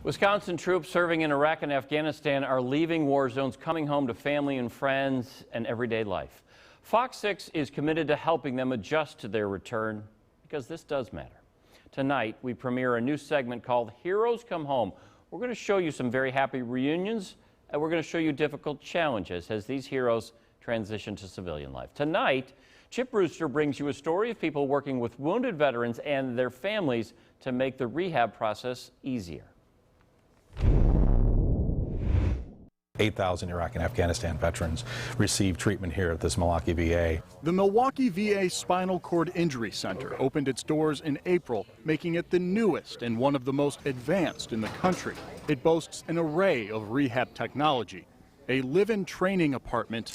Wisconsin troops serving in Iraq and Afghanistan are leaving war zones, coming home to family and friends and everyday life. Fox 6 is committed to helping them adjust to their return because this does matter. Tonight, we premiere a new segment called Heroes Come Home. We're going to show you some very happy reunions, and we're going to show you difficult challenges as these heroes transition to civilian life. Tonight, Chip Brewster brings you a story of people working with wounded veterans and their families to make the rehab process easier. 8,000 Iraq and Afghanistan veterans receive treatment here at this Milwaukee VA. The Milwaukee VA Spinal Cord Injury Center opened its doors in April, making it the newest and one of the most advanced in the country. It boasts an array of rehab technology, a live-in training apartment,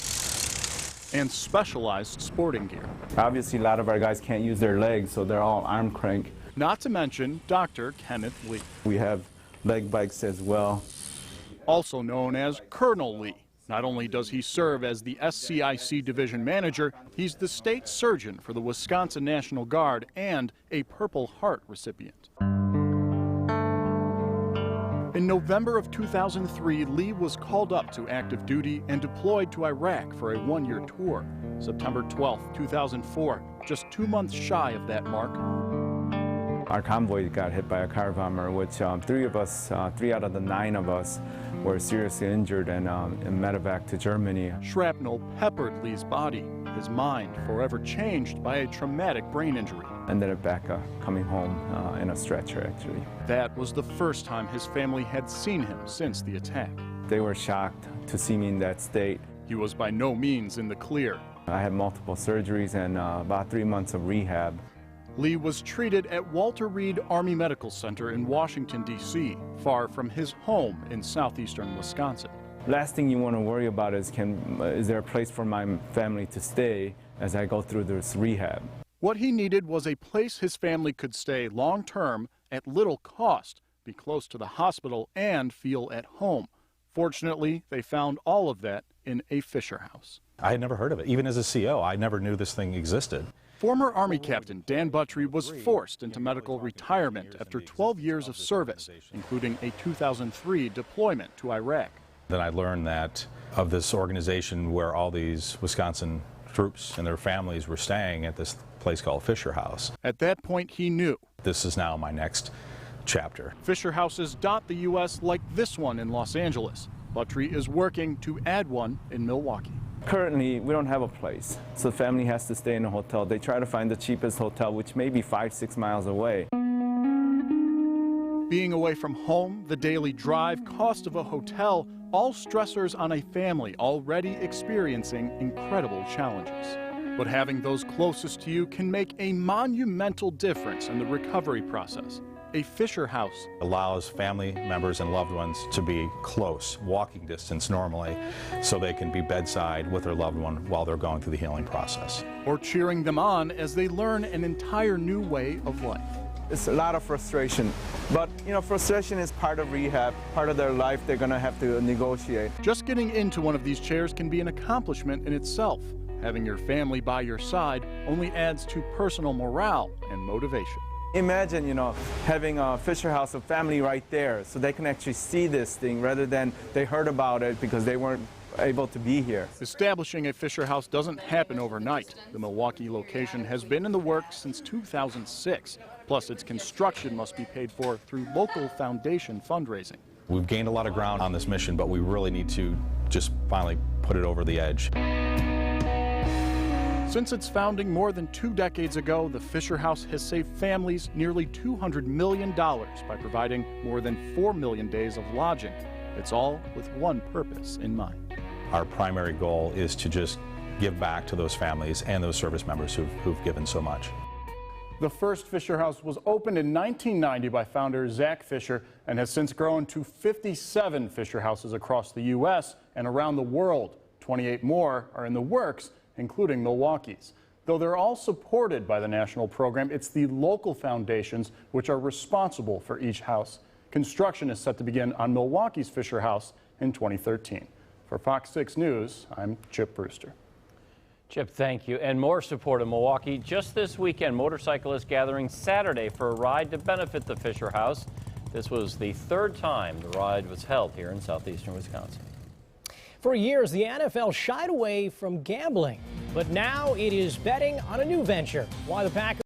and specialized sporting gear. Obviously, a lot of our guys can't use their legs, so they're all arm crank. Not to mention Dr. Kenneth Lee. We have leg bikes as well. Also known as Colonel Lee. Not only does he serve as the SCIC division manager, he's the state surgeon for the Wisconsin National Guard and a Purple Heart recipient. In November of 2003, Lee was called up to active duty and deployed to Iraq for a one-year tour. September 12, 2004, just 2 months shy of that mark. Our convoy got hit by a car bomber, which three out of the 9 of us were seriously injured and medevac to Germany. Shrapnel peppered Lee's body, his mind forever changed by a traumatic brain injury. Ended up back coming home in a stretcher, actually. That was the first time his family had seen him since the attack. They were shocked to see me in that state. He was by no means in the clear. I had multiple surgeries and about 3 months of rehab. Lee was treated at Walter Reed Army Medical Center in Washington, D.C., far from his home in southeastern Wisconsin. Last thing you want to worry about is there a place for my family to stay as I go through this rehab. What he needed was a place his family could stay long-term at little cost, be close to the hospital, and feel at home. Fortunately, they found all of that in a Fisher House. I had never heard of it. Even as a CO, I never knew this thing existed. Former Army Captain Dan Buttry was forced into medical retirement after 12 years of service, including a 2003 deployment to Iraq. Then I learned that of this organization where all these Wisconsin troops and their families were staying at this place called Fisher House. At that point, he knew. This is now my next chapter. Fisher Houses dot the U.S. like this one in Los Angeles. Buttry is working to add one in Milwaukee. Currently, we don't have a place, so the family has to stay in a hotel. They try to find the cheapest hotel, which may be 5-6 miles away. Being away from home, the daily drive, cost of a hotel, all stressors on a family already experiencing incredible challenges. But having those closest to you can make a monumental difference in the recovery process. A Fisher House allows family members and loved ones to be close, walking distance normally, so they can be bedside with their loved one while they're going through the healing process. Or cheering them on as they learn an entire new way of life. It's a lot of frustration, but frustration is part of rehab, part of their life. They're going to have to negotiate. Just getting into one of these chairs can be an accomplishment in itself. Having your family by your side only adds to personal morale and motivation. Imagine, having a Fisher House, a family right there, so they can actually see this thing rather than they heard about it because they weren't able to be here. Establishing a Fisher House doesn't happen overnight. The Milwaukee location has been in the works since 2006. Plus, its construction must be paid for through local foundation fundraising. We've gained a lot of ground on this mission, but we really need to just finally put it over the edge. Since its founding more than 2 decades ago, the Fisher House has saved families nearly $200 million by providing more than 4 million days of lodging. It's all with one purpose in mind. Our primary goal is to just give back to those families and those service members who've given so much. The first Fisher House was opened in 1990 by founder Zach Fisher and has since grown to 57 Fisher Houses across the U.S. and around the world. 28 more are in the works, including Milwaukee's. Though they're all supported by the national program, it's the local foundations which are responsible for each house. Construction is set to begin on Milwaukee's Fisher House in 2013. For Fox 6 News, I'm Chip Brewster. Chip, thank you. And more support in Milwaukee. Just this weekend, motorcyclists gathering Saturday for a ride to benefit the Fisher House. This was the third time the ride was held here in southeastern Wisconsin. For years, the NFL shied away from gambling, but now it is betting on a new venture. Why the Packers